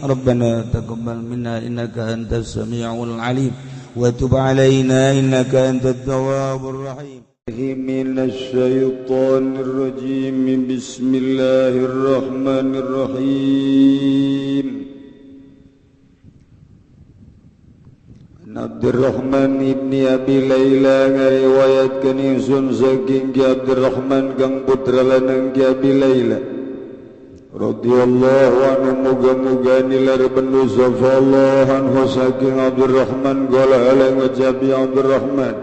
ربنا تقبل منا إنك أنت السميع العليم وتب علينا إنك أنت التواب الرحيم من الشيطان الرجيم بسم الله الرحمن الرحيم Abdurrahman ibni Abi Laila ngariwayatkan ingsun saking Ki Abdurrahman kang putra lanang Ki Abi Laila radhiyallahu anhu muga-muga nilar pendosa Allah anhu saking Abdurrahman qala ala wajabi Abdurrahman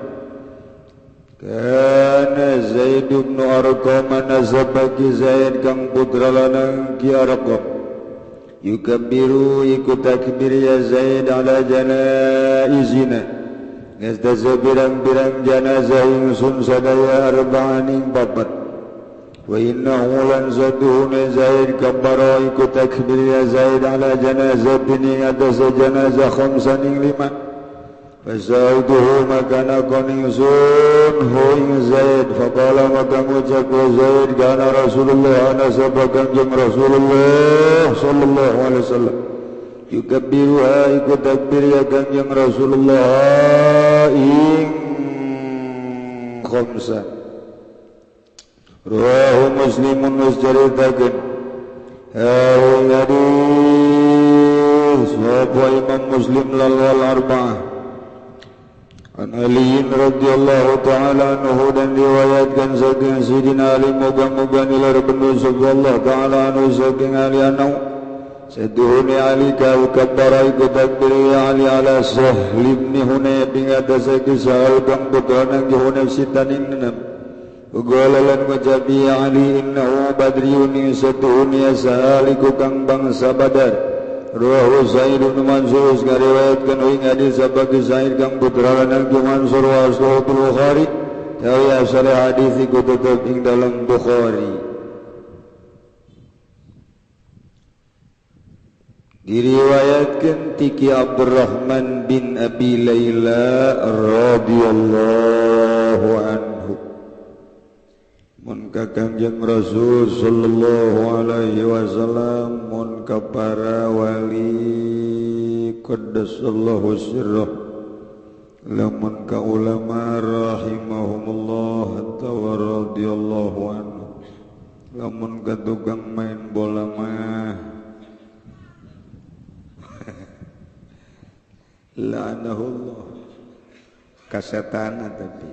kana Zaid bin Arqam nasabaki Zaid kang putra lanang Ki Arqam yukabbiru ikut takbir ya Zaid ala janaizina ngastasa birang-birang janazah ingsun sadaya arba'aning papat wa innahu lan saduhuna Zaid kabbara ikut takbir ya Zaid ala janazah bini atas janazah khamsaning lima fasaiduhu makana koningsun huing Zaid faqala maka ngucap Zaid kana Rasulullah nasabakan jeng Rasulullah sallallahu alaihi wasallam yukabbiruha ikut takbir ya kanjeng Rasulullah ing khamsa rawahu Muslimun musjaritakeun hawi hadis sapa Imam Muslim lal arba'ah An Ali radhiyallahu ta'ala anhu dan riwayatkan saking Sayyidina Ali moga-moga nilar pendosa Allah ta'ala anhu saking Ali anhu saduhuni Ali kau kabbara ikut takbir ya Ali ala Sahl ibn Hunayf ingatasa kisah kang putra nang Hunayf sitaning enam ugalalan wajabi ya Ali innahu badriyun saduhuni ya Sahl iku kang bangsa Badar Rawahu Sa'id bin Mansur ngariwayatkan ing hadis sabagi Sa'id kang putra lanang Mansur wa Sahih Bukhari tawi asal hadis iku tetep ing dalam Bukhari diriwayatkan tiki Abdurrahman bin Abi Laila radhiyallahu anhu mun ka Kanjeng Rasul sallallahu alaihi wasallam mun ka para wali qaddasallahu sirrah lamun ka ulama rahimahumullah wa radhiyallahu anhu lamun ka tukang main bola mah la'anahullah kasetana tapi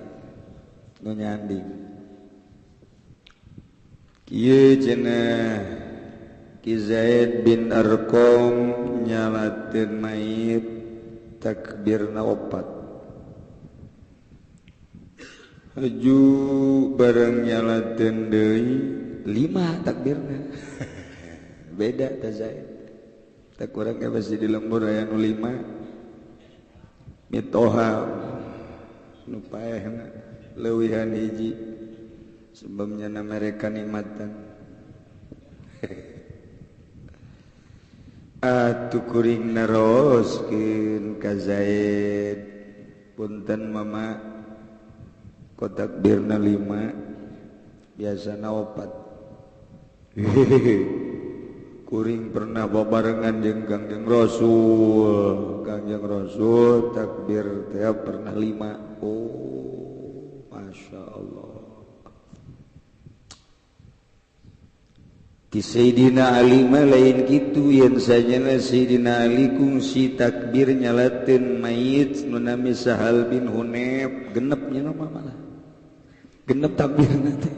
nu nyanding ieu cenah Ki Zaid bin Arqam nyalateun mayit takbirna 4 haju bareng nyalateun deui 5 takbirna beda ta Zaid tak urang ge bisi di lembur aya nu 5 mitoha nu paehna leuwihan hiji sebabnya mereka nikmatan atuh kuring naroskeun ka Zaid punten mama kotak birna 5 biasana 4 kuring pernah babarengan jeung Kangjeng Rasul takbir teh pernah 5 oh masya Allah Ki Sayyidina Ali mah lain kitu yen sajana Sayyidina Ali kungsi takbir nyalateun mayit nu nami Sahal bin Hunayf genep nya malah genep takbirna teh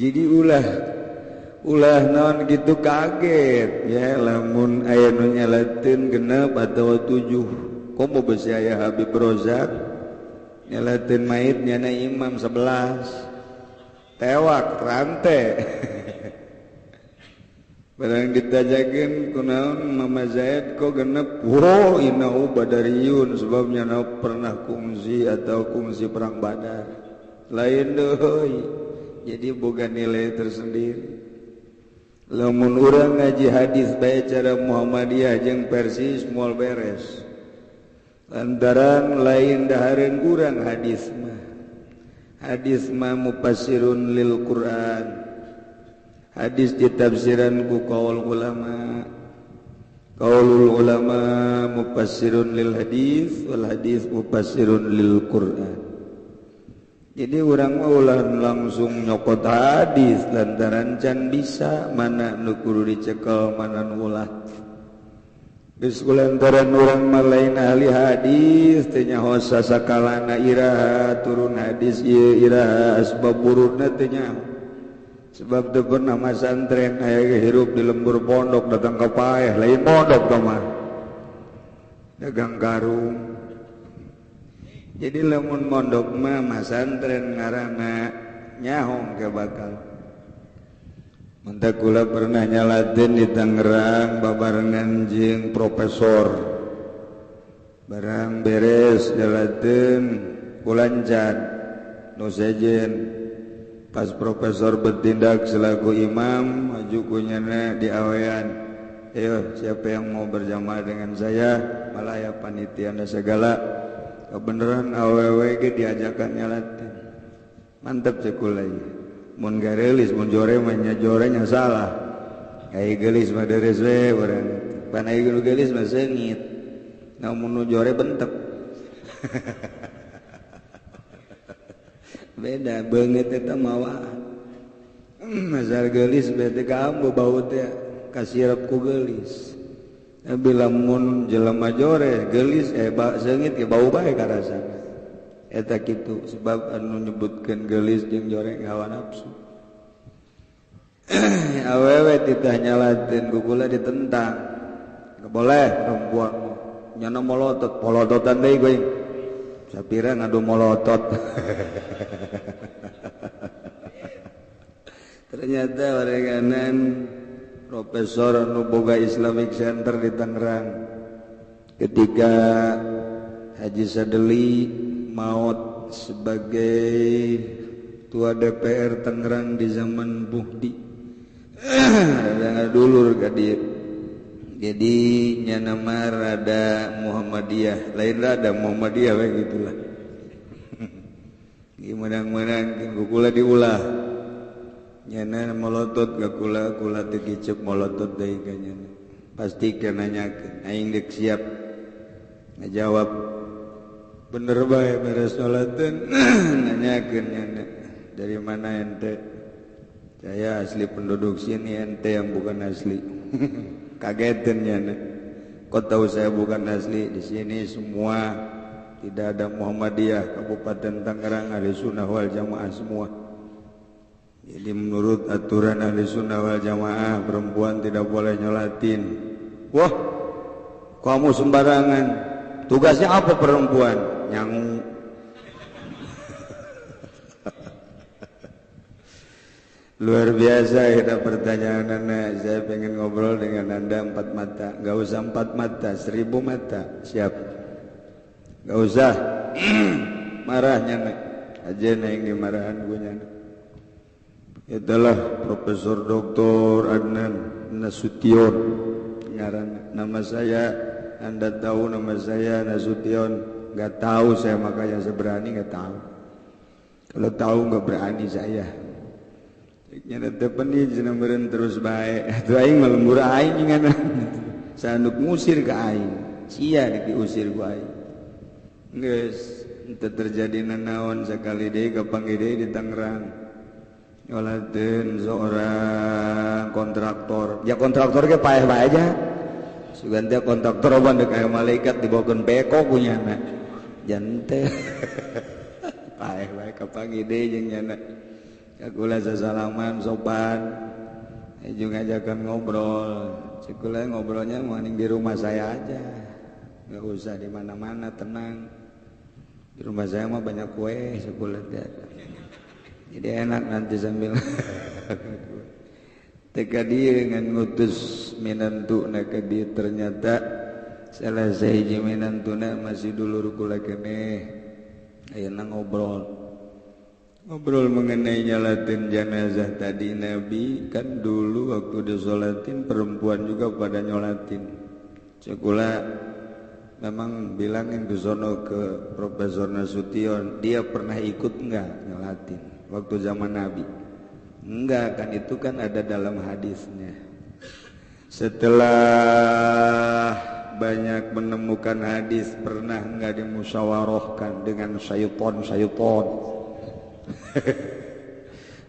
jadi ulah naon kitu kaget ya lamun aya nu nyalateun genep atawa 7 komo besi aya Habib Rozak nyalateun mayit nyana imam 11 tewak rante barang ditajakeun kunaon Mama Zaid kok genep wow innahu badariyun sebabnya pernah kungsi atau kungsi perang Badar lain deui jadi boga nilai tersendiri lamun urang ngaji hadis bae cara Muhammadiyah jeung Persis moal beres lantaran lain dahareun urang hadis mah mufassirun lil Quran hadis ditafsiran ku qaul ulama qaulul ulama mufassirun lil hadis wal hadis mufassirun lil Quran. Jadi orang mah ulah langsung nyokot hadis lantaran can bisa mana nu kudu dicekel mana nu ulah. Geus kulantaran urang mah lain ahli hadis teh nyaho sasakalana iraha turun hadis ieu iraha asbab burudna teh nyaho. Sebab teu pernah masantren aya hirup di lembur pondok datang ka paeh lain pondok teh mah. Dagang karung. Jadi lamun mondok mah masantren ngaranna nyahong ke bakal. Munta kula pernah nyalatin di Tangerang babarengan jeung profesor. Barang beres nyalatin kulancan nu sejen. Pas profesor bertindak selaku imam maju kunyana di awean. Ayo siapa yang mau berjamaah dengan saya? Malah ya panitia anda segala. Kebenaran awewe ge diajakan nyalatin. Mantap cekulai. Mun garelis mun jore mah nya jorenya salah. Ai geulis mah deres we urang. Pan ai geulis mah seungit. Namun nu jore bentep. Beda beungeut eta mawa. Masal geulis bete ka ambu bau teh kasirep ku geulis. Bila mun jelema jore geulis seungit ge bau bae karasana. Eta kitu sebab anu nyebutkeun geulis jeung jore hawa nafsu. Awewe titah nyalatin ku kula ditentang. Enggak boleh perempuan nyana molotot, polototan deui geuing. Sapira ngadu molotot. Ternyata warenganan profesor anu boga Islamic Center di Tangerang ketika Haji Sadeli maut sebagai tua DPR Tangerang di zaman Buhdi ada dulur ka dieu. Jadi nya nama rada Muhammadiyah, lain rada Muhammadiyah we gitulah. Gimana-mana kula diulah. Nyana molotot ka kula teu kicep molotot deui ka nyana. Pasti kana nanyakeun, aing geus siap. Ngajawab bener bae beres sholateun nanyakeun nyana, dari mana ente? Saya asli penduduk sini, ente yang bukan asli. Kagetin nyana. Kok tahu saya bukan asli? Di sini semua tidak ada Muhammadiyah, Kabupaten Tangerang ahli sunnah wal jamaah semua. Jadi menurut aturan ahli sunnah wal jamaah perempuan tidak boleh nyolatin. Wah, kamu sembarangan. Tugasnya apa perempuan? Nyangu. Luar biasa kita pertanyaan anda. Saya pengen ngobrol dengan anda 4 mata. Gak usah 4 mata, 1000 mata. Siap? Gak usah. Marahnya nak. Aja yang dimarahan gue nyana. Itulah Profesor Dr. Adnan Nasution. Nama saya, anda tahu nama saya Nasution. Gak tahu saya, makanya saya berani gak tahu. Kalau tahu gak berani saya. Nyana tepen dia jeneng meureun terus bae. Atuh aing mah lembur aing ngana. Sanduk ngusir ka aing. Sia diusir ku aing. Geus teu terjadi nanaon sakali deui kapanggih deui di Tangerang. Nyolateun seorang kontraktor. Ya kontraktor ge paeh bae aja. Sugan teh kontraktor oban deuk aya malaikat dibawakeun beko ku nyana. Jan teh paeh bae kapanggih deui jeung nyana. Cekula sasalaman sopan, juga ajakan ngobrol. Cekula ngobrolnya mending di rumah saya aja, nggak usah di mana-mana, tenang. Di rumah saya mah banyak kue, cekula jadi enak nanti sambil. Teka dia dengan ngutus minantu nak dia ternyata selesai hiji minantuna masih dulur kula kene, ayeuna ngobrol. Ngobrol mengenai nyolatin jenazah tadi Nabi, kan dulu waktu disolatin perempuan juga pada nyolatin. Cekula memang bilangin ke sono ke Profesor Nasution, dia pernah ikut enggak nyolatin waktu zaman Nabi? Enggak, kan itu kan ada dalam hadisnya. Setelah menemukan hadis pernah nggak dimusyawarahkan dengan syaiton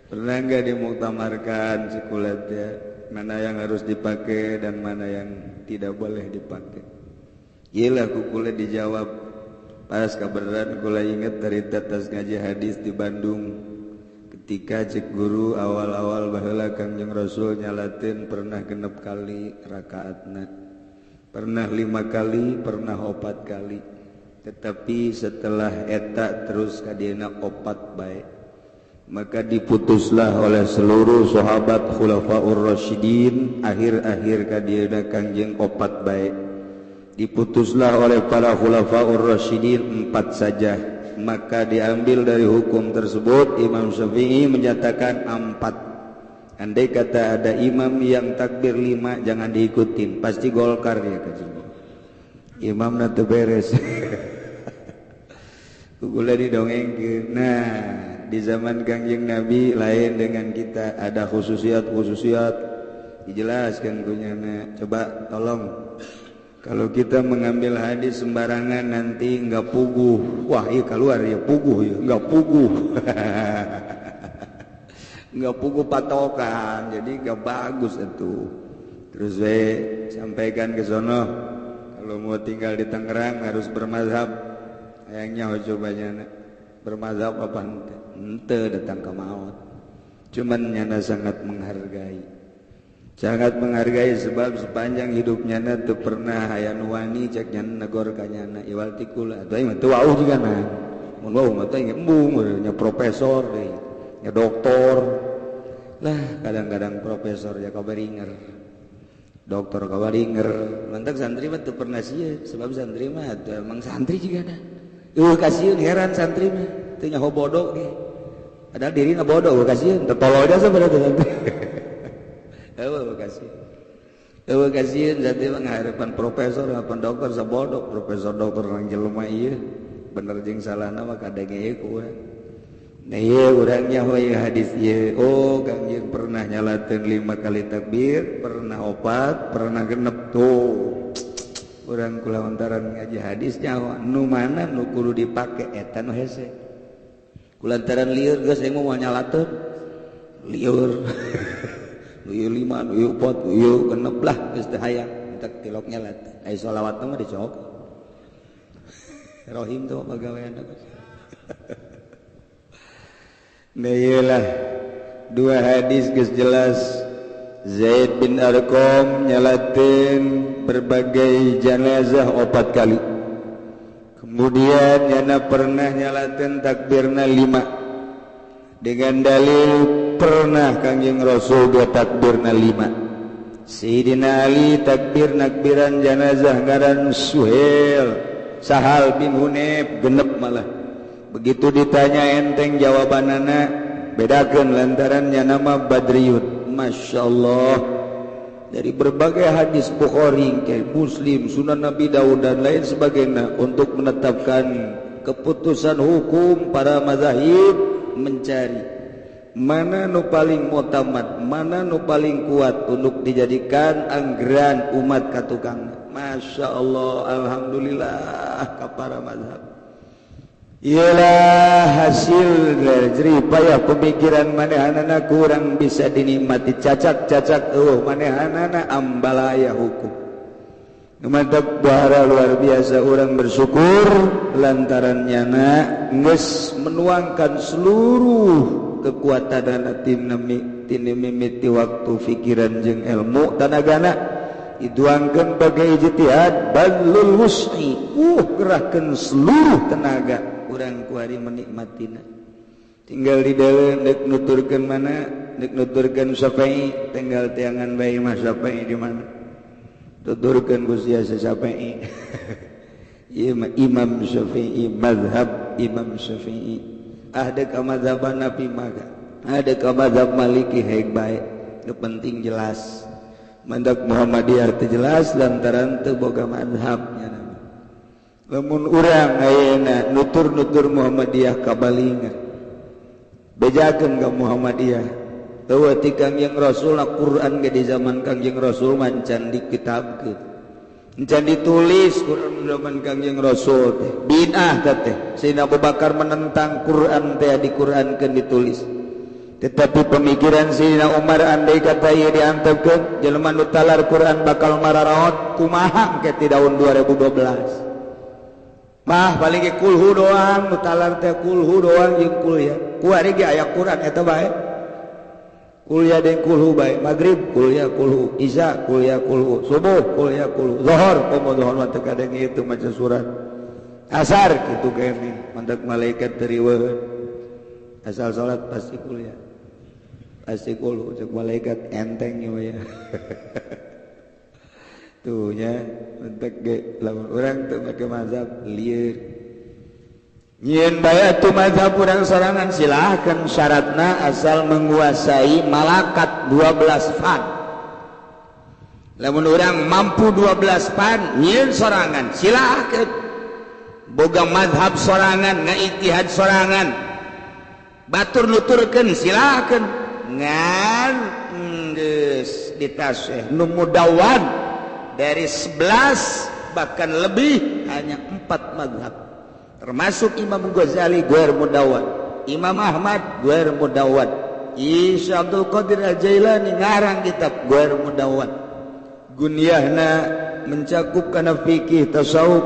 pernah nggak dimuktamarkan sekulat ya mana yang harus dipakai dan mana yang tidak boleh dipakai. Iyalah kukula dijawab pas kabaran kula inget dari tetes ngaji hadis di Bandung ketika cek guru awal-awal baheula Kangjeng Rasul nyalatin pernah 6 kali rakaatna, pernah 5 kali, pernah 4 kali, tetapi setelah eta terus kadina 4 baik, maka diputuslah oleh seluruh sahabat khulafaur rasyidin akhir-akhir kadina Kangjeng 4 baik, diputuslah oleh para khulafaur rasyidin 4 saja. Maka diambil dari hukum tersebut Imam Syafi'i menyatakan 4. Andai kata ada imam yang takbir 5 jangan diikutin, pasti golkar dia kajian. Imam nanti beres. Kukula didongengkeun. Nah, di zaman Kangjeng Nabi lain dengan kita, ada khususiat dijelaskan kunyana. Coba tolong, kalau kita mengambil hadis sembarangan nanti nggak puguh. Wah, iya keluar ya puguh ya, nggak puguh. Nggak puguh patokan, jadi nggak bagus itu. Terus sampaikan ke sono, kalau mau tinggal di Tangerang harus bermazhab. Sayangnya cobanya bermazhab apa ente datang ke maut. Cuman nyana sangat menghargai. Sangat menghargai sebab sepanjang hidupnya tu pernah hayan wani cek nyana negor kanyana iwal tikula. Tuh mah teu wauh juga na. Mun wauh mah teh embung nya profesor deui, nya doktor. Lah kadang-kadang profesor ya kabaringer. Doktor kabaringer. Lantak santri mah teu pernah sieun sebab santri mah emang santri juga na. Kasieun heran santri mah teu nyaho bodoh ge. Padahal dirina bodoh kasieun teu tolol da sabarata santri. Eueuh kasieun jadi ngaharapan profesor ngapan dokter sabodo profesor dokter nang jelema ieu bener jeung salahna mah kadenge ku urang. Nah ieu urang nya hoy hadis ieu oh Kangjeng pernah nyalateun 5 kali takbir, pernah 4, pernah 6 tuh. Urang kulantaran ngaji hadisnya nu mana nu kudu dipake eta nu hese. Kulantaran lieur geus aing mau nyalateun lieur. Ieu 5, ieu 4, ieu 6 lah geus teu hayang entek tilok nyalat. Ai sholawat mah dicok. Rohim tuh pagawean geus. Nah iyalah 2 hadis geus jelas. Zaid bin Arqam nyalatin berbagai jenazah 4 kali. Kemudian nyana pernah nyalatin takbirna 5 dengan dalil pernah Kangjeng Rasul dia takbirna 5. Sayyidina Ali takbir nakbiran jenazah ngaran Sahal bin Hunayf genep malah. Begitu ditanya enteng jawabanana bedakeun lantaran nya nama Badriyun. Masya Allah, dari berbagai hadis Bukhari, Muslim, Sunan Nabi Daud dan lain sebagainya untuk menetapkan keputusan hukum para mazahib mencari mana nu paling mutamad, mana nu paling kuat untuk dijadikan anggaran umat katukang. Masya Allah, alhamdulillah ka para mazhab. Ialah hasil dari payah pemikiran manehanana kurang bisa dinikmati cacak-cacak manehanana ambalaya hukum. Mantap bahara luar biasa orang bersyukur lantarannya geus menuangkan seluruh kekuatan dan mimiti waktu pikiran jeung ilmu tanagana dituangkeun bagai ijtihad balul wus'i gerahkeun seluruh tenaga urang kuari menikmatina. Tinggal di dalam dek nuturkeun mana dek nuturkeun Syafi'i tinggal tiangan bae Mas Syafi'i di mana tuturkeun ku sia Syafi'i. Ieu mah Imam Syafi'i mazhab Imam Syafi'i. Ada ka mazhab Hanafi maka ada ka mazhab Maliki haek bae nu penting jelas. Mandak Muhammadiyah teu jelas lantaran teu boga mazhabnya. Lamun urang ayeuna nutur-nutur Muhammadiyah kabalingan. Bejakeun ka Muhammadiyah. Eueuh ti Kangjeng Rasul Al-Qur'an ge di zaman Kangjeng Rasul mancan dikitabkeun. Encan ditulis Quran zaman Kangjeng Rasul teh. Bid'ah teh. Sayyidina Abu Bakar menentang Quran teh di Quran kan ditulis. Tetapi pemikiran Sayyidina Umar andai kata ieu diantepkeun jelema nu talar Quran bakal mararaot kumaha ke ti tahun 2012. Mah paling ge kulhu doang nu talar teh kulhu doang jeung kuliah. Ku ari ge aya Quran eta bae. Kuliah dan kulhu baik maghrib kuliah kulhu isya kuliah kulhu subuh kuliah kulhu zuhur komo zuhur mah teu kadang itu maca surat asar kitu kene mantak malaikat teriweun asal salat pasti kuliah pasti kulhu cek malaikat enteng ya tuh nya mantak ge lamun urang teu make mazhab lieur nyin bae atuh mazhab urang sorangan silahkan syaratna asal menguasai malakat 12 fan. Lamun urang mampu 12 fan nyin sorangan silahkan. Boga mazhab sorangan ngaijtihad sorangan. Batur nuturkeun silahkan. Ngan geus ditasih nu mudawan dari 11 bahkan lebih hanya 4 mazhab. Termasuk Imam Ghazali Ghair Mudawwan, Imam Ahmad Ghair Mudawwan, Isya Abdul Qadir Al-Jailani ngarang kitab Ghair Mudawwan. Gunyahna mencakup kana fikih, tasawuf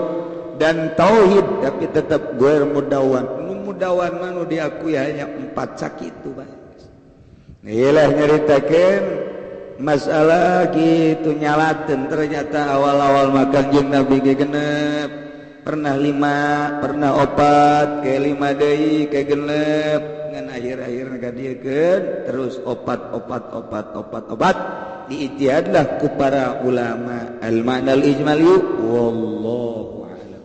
dan tauhid tapi tetap Ghair Mudawwan. Nu mudawwan mah nu diakui hanya 4 sakitu bae. Iyalah nyaritakeun masalah kitu nyalateun ternyata awal-awal makan jeung Nabi ge genep. Pernah 5, pernah 4, ke 5 deui, ke genep, ngan akhir-akhirna kadiekeun terus opat diijtihadlah ku para ulama. Al-ma'nal ijmali wallahu a'lam.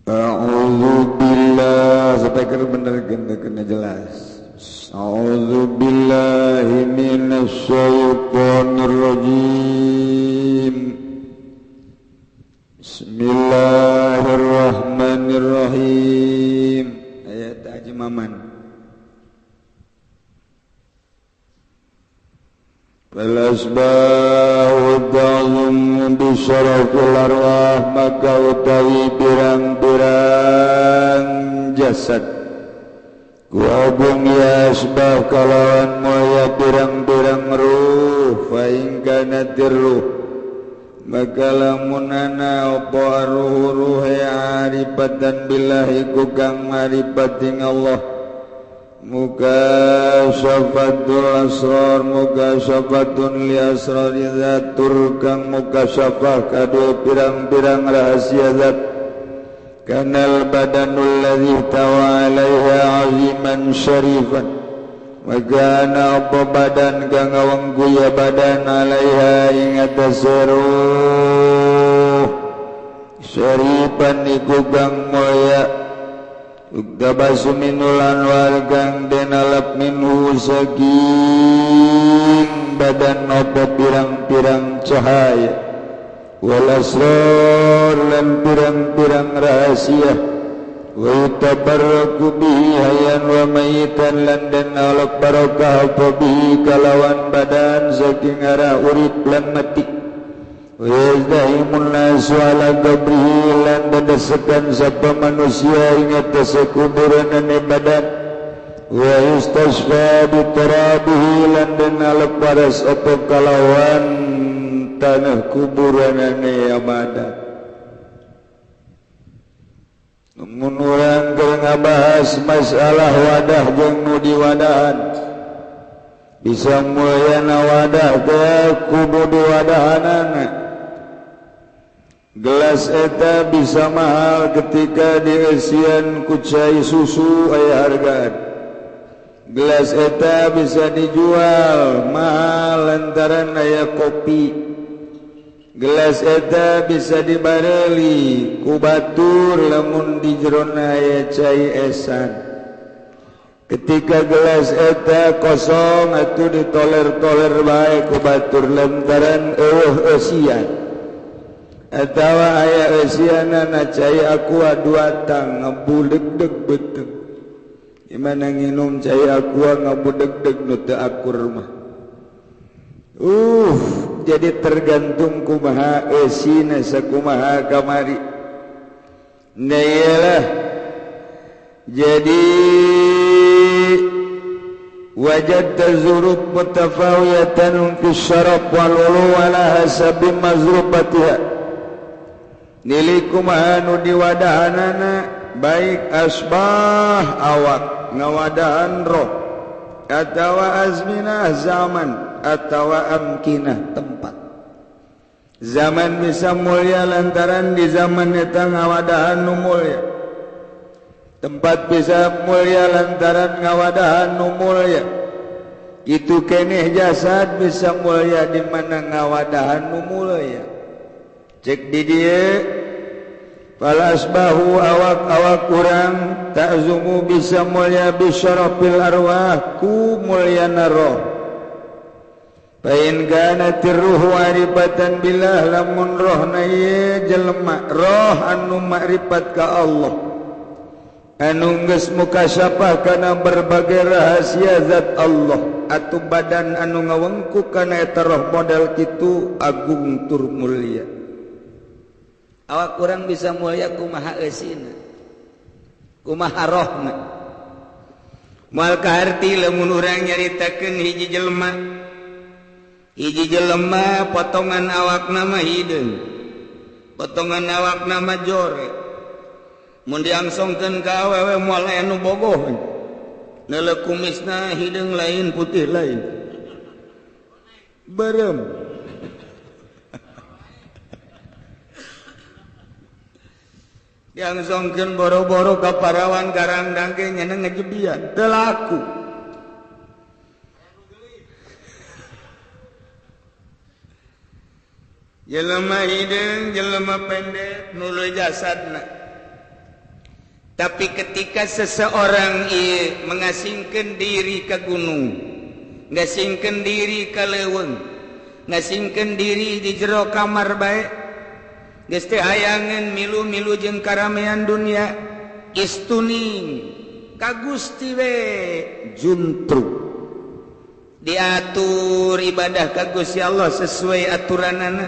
A'udzu billah sampai keur bener kena jelas. A'udzu billahi minasy syaithanir rajim. Bismillahirrahmanirrahim. Ayat tajmaman. Falasbahu ta'zum bisyarafil arwah maka utawi pirang-pirang jasad Wabung yasbah kalawan moya pirang-pirang ruh Fa'in kanatir ruh maka lamunana apa ruh ya arifatan billahi kukang marifating Allah Muka syafatul asrar Muka syafatun li asrar zatur kang muka syafah kadua pirang-pirang rahasia zat Kanal badanul ladzi tawa alaiha aziman syarifan maka apa badan kang awangguya badan alaiha ing atas ruh syarifan iku kang mulya uktabasu minul anwar kang denalap minhu saking badan apa pirang-pirang cahaya wal asrar lan pirang-pirang rahasia wa tabarraku bihi hayyan wa mayitan lan den alaq barokah apa bihi kalawan badan saking arah urip lan mati wa yazdahimun nasu ala qabrihi lan dedesekan sapa manusia ing atas kuburanane badan wa yustasfa bi turabihi lan den alaq paras apa kalawan tanah kuburanane abadan. Mun urang keur ngabahas masalah wadah jeung nu diwadahan bisa mulyana wadah teh kudu diwadahanana. Gelas eta bisa mahal ketika dieusian ku cai susu aya hargaan. Gelas eta bisa dijual mahal lantaran aya kopi. Gelas eta bisa dibareli ku batur lamun di jerona aya cai esan. Ketika gelas eta kosong atuh ditoler-toler bae ku batur lantaran eueuh eusian. Atawa aya eusianana cai aqua 2 tang ngebuleudeg beuteung. Gimana nginum cai aqua ngabudeg-deg nu teu akur mah. Jadi tergantung kumaha eusina sakumaha kamari. Nah iyalah. Jadi wajadta zurub mutafawiyatan fi syarab wal ulu ala hasabi mazrubatiha. Nili kumaha nu diwadahanana baik asbah awak ngawadahan roh atawa azminah zaman atawa amkinah tempat. Zaman bisa mulia lantaran di zaman eta ngawadahan nu mulia. Tempat bisa mulia lantaran ngawadahan nu mulia. Itu keneh jasad bisa mulia di mana ngawadahan nu mulia. Cek di dieu falasbahu awak-awak kurang ta'zumu bisa mulia bisyarafil arwah ku mulyana roh. Fa in kana tirruhu arifatan billah lamun roh na ye jelema roh anu makrifat ka Allah anu geus mukasyafah kana berbagai rahasia zat Allah atuh badan anu ngawengku kana eta roh model kitu agung tur mulia. Awak kurang bisa mulia kumaha eusina kumaha rohna moal kaharti lamun urang nyaritakeun hiji jelema potongan awakna mah hideung potongan awakna mah jore mun diangsongkeun ka awewe moal anu bogoh neuleuh kumisna hideung lain putih lain barem. Yang songkeun boro-boro ka parawan garang-dang ge nyeunang ngajebian teu laku. Jelema hideung jelema pendek nuluy jasadna. Tapi ketika seseorang ieu mengasingkeun diri ka gunung, ngasingkeun diri ka leuweung, ngasingkeun diri di jero kamar bae geus teh hayangeun milu-milu jeung karamean dunia istuning ka Gusti we juntruk diatur ibadah ka Gusti Allah sesuai aturanana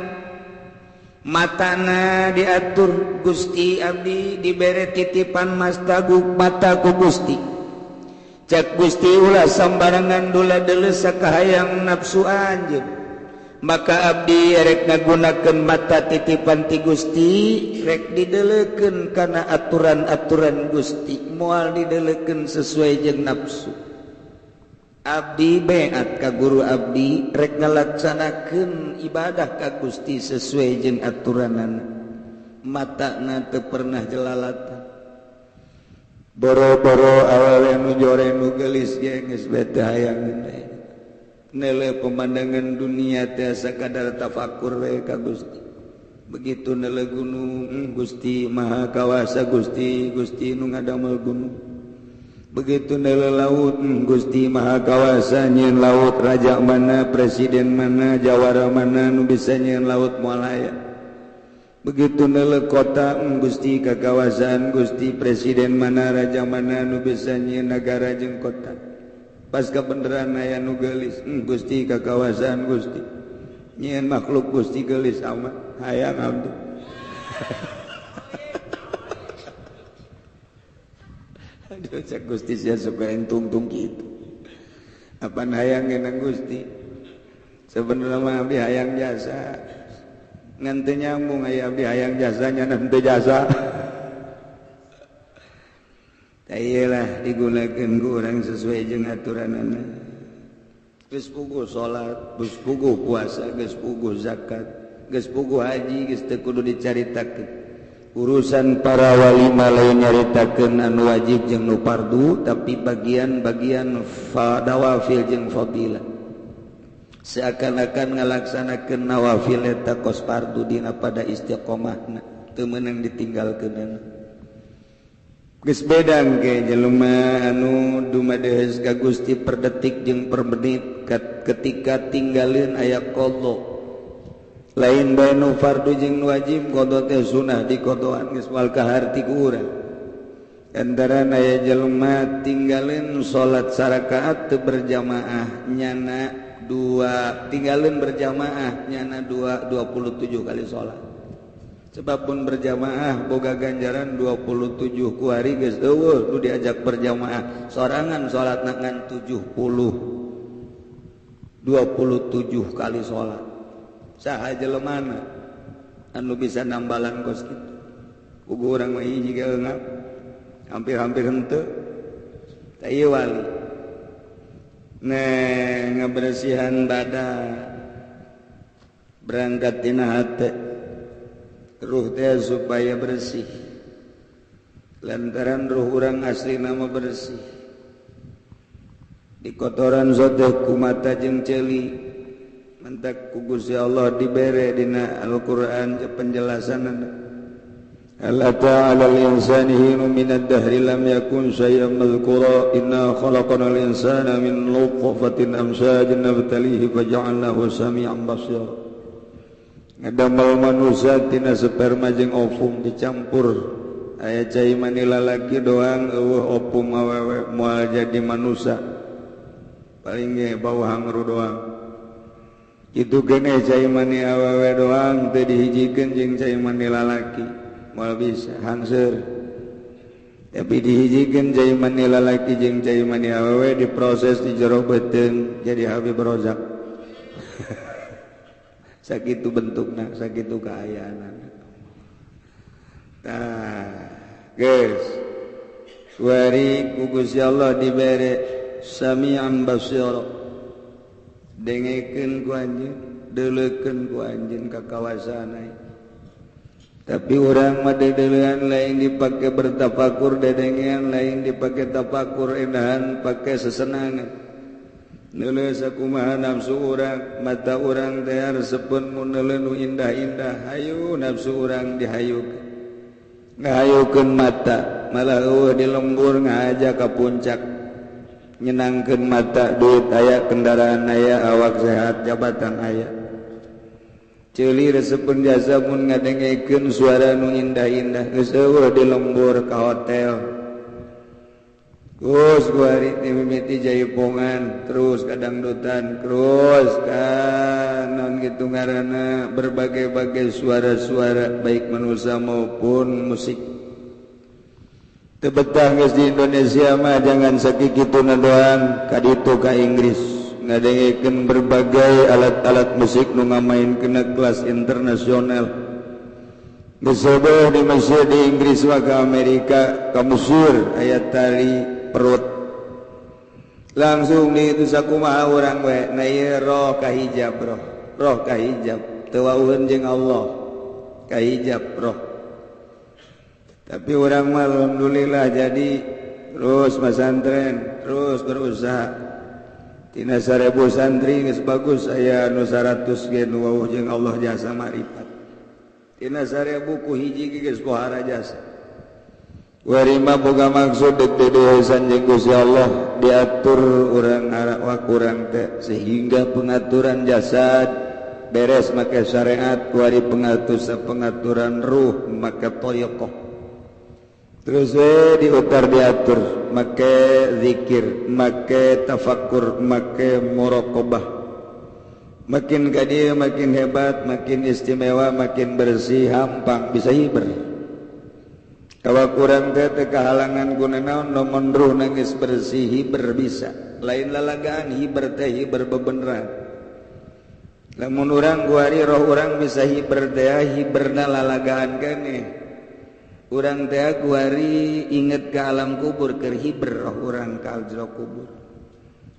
matana diatur Gusti abdi dibere titipan mastaguk mata ku Gusti cak Gusti ulah sambarangan dula deuleu sakahayang nafsu anjeun maka abdi rek ngagunakeun mata titipan ti Gusti rek dideleukeun kana aturan-aturan Gusti moal dideleukeun sesuai jeung nafsu. Abdi beat ka guru abdi rek ngalaksanakeun ibadah ka Gusti sesuai jeung aturanana matana teu pernah jelalatan boro-boro awewe nu jore nu geulis ge geus bete hayangeun bae nele pemandangan dunia tiasa kadar tafakur we ka Gusti begitu nele gunung Gusti maha kawasa Gusti nu ngadamel gunung begitu nele laut Gusti maha kawasa nyieun laut raja mana presiden mana jawara mana nu bisa nyieun laut moal aya begitu nele kota Gusti kakawasaan Gusti presiden mana raja mana nu bisa nyieun nagara jeung kota pas kabeneran aya nu geulis Gusti kakawasaan Gusti nyieun makhluk Gusti geulis amat hayang abdi aduh cak Gusti sia suka entung-tung kitu apaan hayang ngeunang Gusti sebenarnya mah abdi hayang jasa ngan teu nyambung aya abdi hayang jasa nyanan teu jasa iyalah digunakeun ku urang sesuai jeung aturanana geus puguh salat geus puguh puasa geus puguh zakat geus puguh haji geus teu kudu dicaritakeun urusan para wali mah lain nyaritakeun anu wajib jeung nu fardu tapi bagian-bagian nawafil jeung fadilah seakan-akan ngalaksanakeun nawafil eta kos fardu dina pada istiqomahna teu meunang ditinggalkeunana geus bedang ke jelema anu dumadeus ka Gusti per detik jeung per menit ketika tinggalin aya qada lain bae nu fardu jeung nu wajib qada teh sunah dikodoan geus moal kaharti ku urang antara aya jelema tinggalin salat sarakaat teu berjamaah nyana dua tinggalin berjamaah nyana 27 kali salat sebab pun berjamaah boga ganjaran 27 ku hari geus eueuh nu diajak berjamaah sorangan salatna ngan 27 kali salat saha jelemana anu bisa nambalan kos kitu kugu urang mah hiji ge eungap hampir henteu ieu wali ngabersihan badan berangkat tina hate ruh teh supaya bersih lantaran ruh urang asli nama bersih di kotoran zodeh ku mata jeung ceuli mantak ku Gusti Allah dibere dina Al-Qur'an penjelasanna Hal ata 'alal insani hinun minad dahri lam yakun syai'an madhkura inna khalaqnal insana min nutfatin amsyajin nabtalihi faja'alnahu sami'an basira ngadamel manusia tina sperma jeung ovum dicampur aya cai mani lalaki doang eueuh opung awewe moal jadi manusia paling ge bau hangru doang kitu gene cai mani awewe doang teu dihijikeun jeung cai mani lalaki moal bisa hangseur tapi dihijikeun cai mani lalaki jeung cai mani awewe diproses di jero beuteung jadi Habib Rozak sakitu bentukna sakitu kaayaanna geus wari ku Gusti Allah dibere sami'an basira dengekeun ku anjeun deuleukeun ku anjeun ka kawasaana tapi urang mah deuleuan lain dipake bertafakur dedengean lain dipake tafakur edahan pake sesenangan neuleuh sakumaha nafsu urang mata urang teh resepkeun mun neuleuh nu indah-indah hayu nafsu urang dihayukeun ngahayukeun mata malah eueuh di lembur ngahaja ka puncak nyenangkeun mata duit aya kendaraan aya awak sehat jabatan aya ceuli resepkeun jasa mun ngadengekeun suara nu indah-indah geus eueuh di lembur ka hotel terus kuari mimiti jaipongan terus kadangdutan terus kan non gitu ngaranna berbagai-bagai suara-suara baik manusia maupun musik teu betah geus di Indonesia mah jangan sakikituna doang kaditu ka Inggris ngadengekeun berbagai alat-alat musik nu ngamainkeun kelas internasional geus eueuh di Mesir di Inggris wa ka Amerika ka Mesir aya tari perut langsung di itu sakumaha urang we na ieu roh kahijab roh kahijab teu wauheun jeung Allah kahijab roh tapi urang mah alhamdulillah jadi terus pesantren terus berusaha tina 1000 santri geus bagus aya anu 100 ge nu wauh jeung Allah jasa makrifat tina 1000 ku hiji ge geus pohara jasa warima boga maksud dededesan jeung Gusti Allah diatur urang arawak urang teh sehingga pengaturan jasad beres make syariat kuari pengaturan ruh make toyaqoh terus diutar diatur make zikir make tafakkur make muraqabah makin ka dieu makin hebat makin istimewa makin bersih hampang bisa hiber kawa kurang teh kahalangan guna naon mun ruh nangis bersih hiber bisa lain lalagaan hiber teh hiber bebeneran lamun urang guari roh urang bisa hiber teh hiberna lalagaan keneh urang teh guari inget ka alam kubur keur hiber roh urang ka jero kubur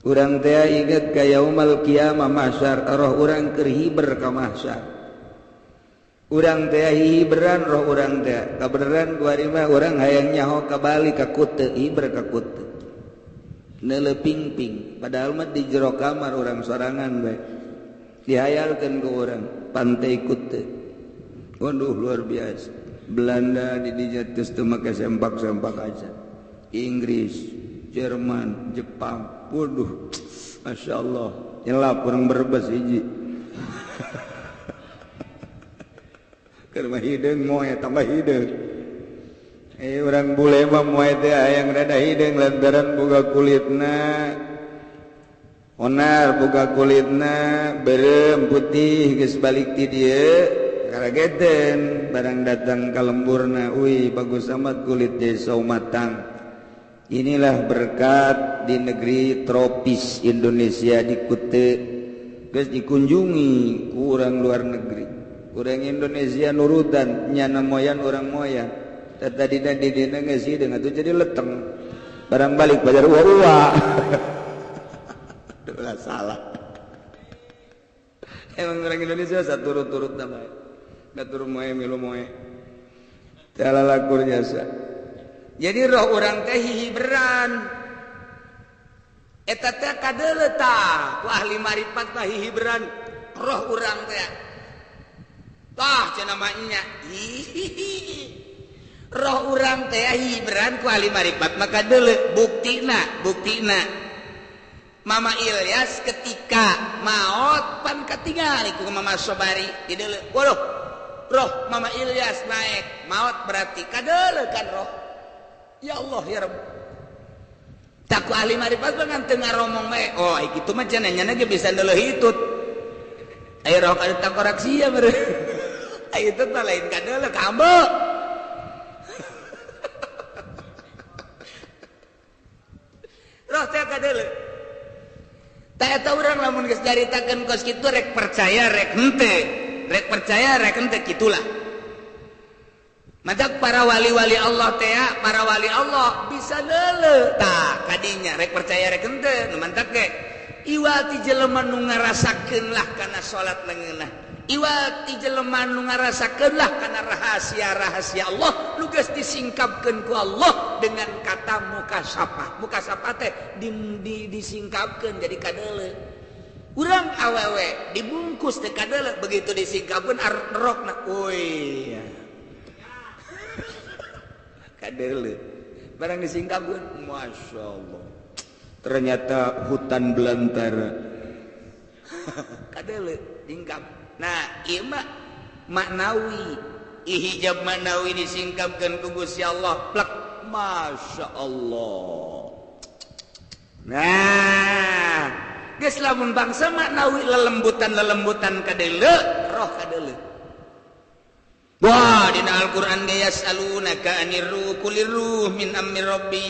urang teh inget ka yaumul qiyamah mahsyar roh urang keur hiber ka mahsyar urang teh hiberan roh urang teh kabeneran kuari mah urang hayang nyaho ka bali ka kute hiber ka kute neuleuh pingping padahal mah di jero kamar urang sorangan bae dihayalkeun ku urang pantai kute waduh luar biasa Belanda di dinya geus teu make sempak-sempak aja Inggris Jerman Jepang waduh masyaallah nyelap urang berbes hiji keur mah hideung moe tambah hideung Orang bule mah moe teh hayang rada hideng lantaran boga kulitna onar, boga kulitna berem putih geus balik ti dieu karageden barang datang ka lemburna, wih bagus amat kulit jadi saw matang. Inilah berkat di negeri tropis Indonesia di Kute geus dikunjungi ku urang luar negeri. Urang Indonesia nurutan nyana moyan urang moyan. Tadi di dina ngesi dengan itu jadi leteng. Barang balik pajar uwa. Udah salah. Emang orang Indonesia satu turut-turut nama. Ngatur moe milu moe. Tala lakur jasa. Jadi roh orang teh hihiberan. Eta teh kadeuleu tah ku ahli marifat tah hihiberan roh urang teh. Tah cenah mah nya. Roh urang teh hiberan ku ahli marifat maka deuleu buktina Mama Ilyas ketika maot pan katingali ku Mama Sobari di deuleu waduh roh Mama Ilyas naik maot berarti kadeuleu kan roh ya Allah ya Rabb tak ku ahli marifat mah teu ngaromong we oh kitu mah cenah nya ge bisa deuleu hitut aya roh kada takorak sia meureun aya teh lain kadeuleu kambe. Roh teh kadeuleu. Tah eta urang lamun geus caritakeun kos kitu rek percaya rek henteu. Rek percaya rek henteu kitulah. Madak para wali-wali Allah teh para wali Allah bisa deuleu. Tah kadinya rek percaya rek henteu nu mantap ge. Iwati jelema nu ngarasakeun lah kana salat leungeunna. Iwati jelema nu ngarasakeun lah kana rahasia-rahasia Allah nu geus disingkapkeun ku Allah dengan kata mukasafah. Mukasafah teh disingkapkeun jadi kadeuleu. Urang awewe dibungkus teh kadeuleu begitu disingkapkeun rokna euy. Kadeuleu. Barang disingkapkeun masyaallah. Ternyata hutan belantara. Kadeuleu singkap. Nah, ieu mah maknawi. Ihijab maknawi disingkapkeun ku Gusti Allah. Plek, masyaallah. Nah, geus lamun bangsa maknawi lelembutan kadeuleu, roh kadeuleu. Wah, dina Al-Qur'an ge yasalunaka anir ruh qulir ruh min amri rabbi.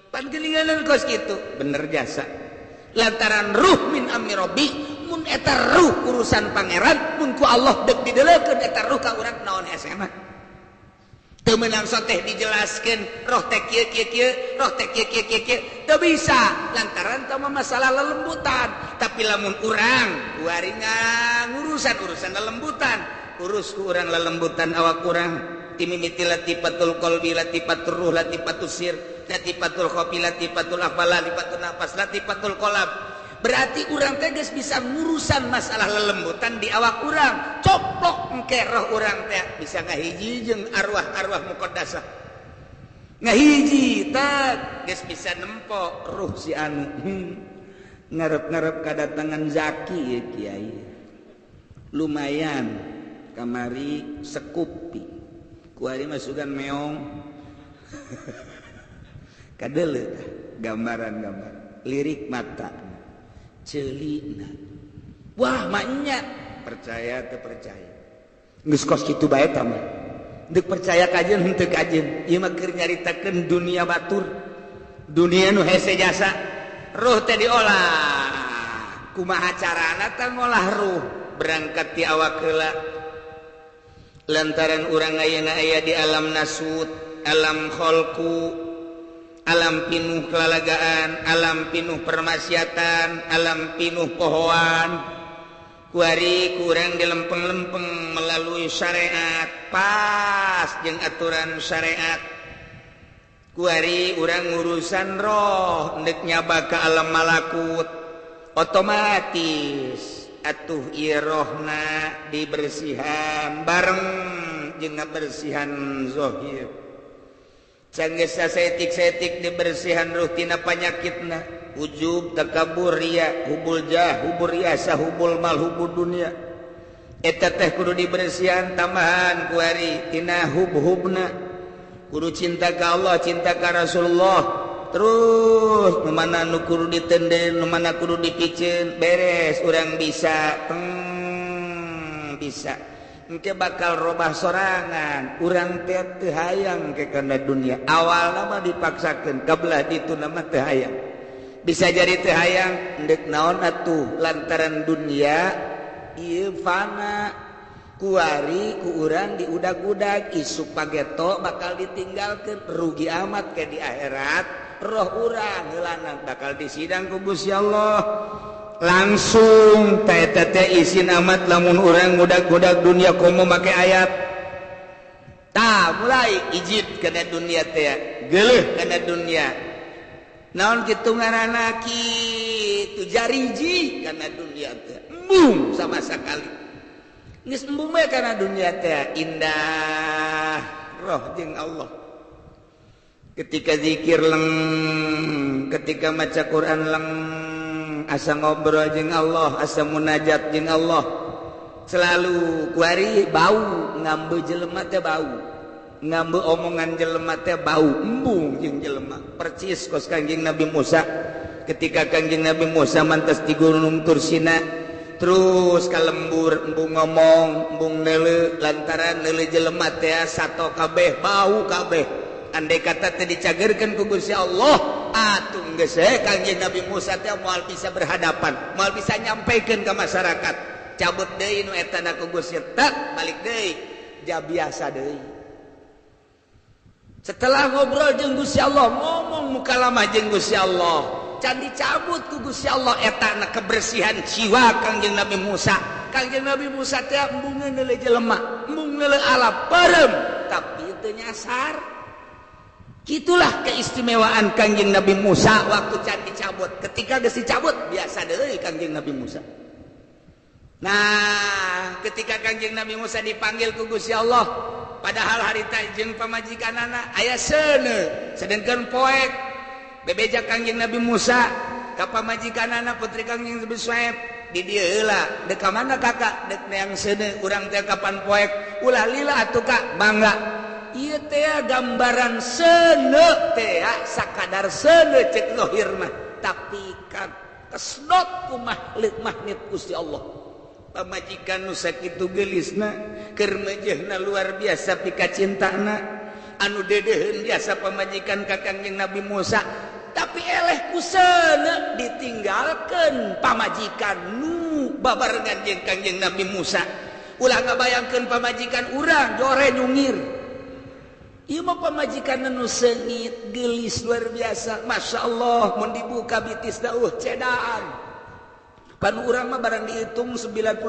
Pan gelinganan kos kitu, bener jasa. Lantaran ruh min amri rabbi mun eta ruh urusan pangeran mun ku Allah dek dideleukeun eta ruh ka urang naon hese mah teu meunang soteh dijelaskeun roh teh kieu roh teh kieu teu bisa lantaran teu masalah lelembutan tapi lamun urang waringan urusan lelembutan urus ku urang lelembutan awak urang timimiti latifatul qalbi latifatur ruh latifatus sir latifatul khofi latifatul afala latifatul nafas latifatul qalb. Berarti urang teh geus bisa ngurusan masalah lelembutan di awak urang. Coplok engke roh urang teh bisa ngahiji jeung arwah-arwah muqaddasah. Ngahiji teh geus bisa nempo ruh si anu. Ngarep-ngarep kadatangan Zaki ya Kiai. Lumayan kamari sekupi. Ku ari masukan meong. Kadeuleu gambaran-gambar lirik mata. Celina wah maknya percaya teu percaya geus kos kitu bae tah mah deuk percaya kajeun henteu kajeun ieu mah keur nyaritakeun dunia batur dunia nu hese jasa ruh teh diolah kumaha carana teh ngolah ruh berangkat ti awak heula lantaran urang ayeuna aya di alam nasut alam khalqu alam pinuh kelalagaan, alam pinuh permaksiatan, alam pinuh pohoan. Kuari kurang dilempeng-lempeng melalui syariat, pas jeung aturan syariat. Kuari urang urusan roh, ndek nyaba ka alam malakut. Otomatis atuh ieu rohna dibersihan bareng jeung ngabersihan zahir. Canggeus sasetik-setik dibersihan ruh tina panyakitna ujub takabur ria hubul jah hubur riasa hubul mal hubul dunia eta teh kudu dibersihan tambahan ku ari tina hub-hubna kudu cinta ka Allah, cinta ka Rasulullah. Terus nu mana nu kudu ditenden, nu mana kudu dipicen, beres urang bisa. Bisa. Engke bakal robah sorangan, urang teh teu hayang ke kana dunia. Awalna mah dipaksakeun, kabelah ditu nama teu hayang. Bisa jadi teu hayang, endek naon atuh lantaran dunia ieu fana. Kuari ku urang diudag-udag isuk pageto bakal ditinggalkeun, rugi amat ke di akhirat. Roh urang heulana bakal disidang ku Gusti Allah. Langsung teh isin amat lamun urang ngudag-udag dunia komo make ayat. Tah mulai ijid kana dunia teh, geuleuh kana dunia. Naon kitu ngaranna kitu jariji kana dunia teh. Embung sama sekali. Geus embung we kana dunia teh indah roh jeung Allah. Ketika zikir leng, ketika maca Quran leng, asa ngobrol jeung Allah, asa munajat jeung Allah. Selalu kuari bau ngambe jelema teh bau. Ngambe omongan jelema teh bau, embung jeung jelema. Percis kos Kangjeng Nabi Musa. Ketika Kangjeng Nabi Musa mantas di Gunung Tursina, terus kalembur embung ngomong, embung neuleuh lantaran neuleuh jelema teh sato kabeh, bau kabeh. Andai kata teh dicagerkeun ku Gusti Allah, atuh geus Kangjeng Nabi Musa teh moal bisa berhadapan, moal bisa nyampaikan ke masyarakat. Cabut deui nu eta na ku Gusti tak balik deui, ja biasa deui. Setelah ngobrol jeung Gusti Allah, ngomong mukalamah jeung Gusti Allah, can dicabut ku Gusti Allah eta na kebersihan jiwa Kangjeng Nabi Musa. Kangjeng Nabi Musa teh embungeun neuleuh jelema, embung neuleuh alam perem, tapi teu nyasar. Itulah keistimewaan Kangjeng Nabi Musa waktu can dicabut. Ketika geus dicabut biasa deui Kangjeng Nabi Musa. Nah, ketika Kangjeng Nabi Musa dipanggil ku Gusti Allah, padahal harita jeung pamajikanana aya seuneu, sedengkeun poek bebeja Kangjeng Nabi Musa ka pamajikanana putri Kangjeng Nabi Syuaib di dieu heula. Dek ka mana kakak? Dek neang seuneu, urang teh kapan poek? Ulah lila atuh Kak, bangga. Ieu teh gambaran seuneu teh sakadar seuneu cek zahir mah, tapi kesedot ku magnet Gusti Allah. Pamajikan nu sakitu geulisna keur meujeuhna luar biasa pika cintana, anu dedeuheun biasa pamajikan ka Kangjeng Nabi Musa, tapi eleh ku seuneu ditinggalkeun pamajikan nu babarengan jeung Kangjeng Nabi Musa. Ulah ngabayangkeun pamajikan urang jore nyungir. Ieu mah pamajikan nu seungit, geulis luar biasa. Masya Allah, mun dibuka bitisna cedaan. Pan urang mah barang dihitung 99,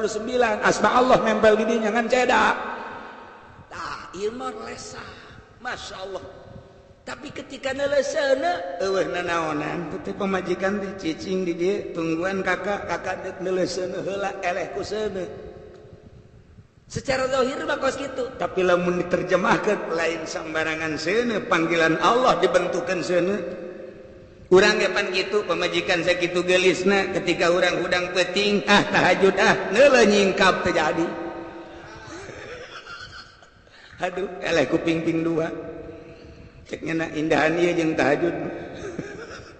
asma Allah nempel di dinya ngan cedak. Tah, ieu mah lesa. Masya Allah. Tapi ketika neuleuseuna, eueuh nanaonan, teh pamajikan teh cicing di dieu, tungguan kakak deuk neuleuseuna heula eleh ku seuneu. Secara zahir mah kos kitu, tapi lamun diterjemahkeun lain sambarangan seuneu, panggilan Allah dibentukeun seuneu. Urang ge pan kitu, pamajikan sakitu geulisna ketika urang hudang peuting, tahajud neuleuh nyingkap teu jadi. Aduh, eleh kuping-ping dua. Cek nyana indahan ieu jeung tahajud.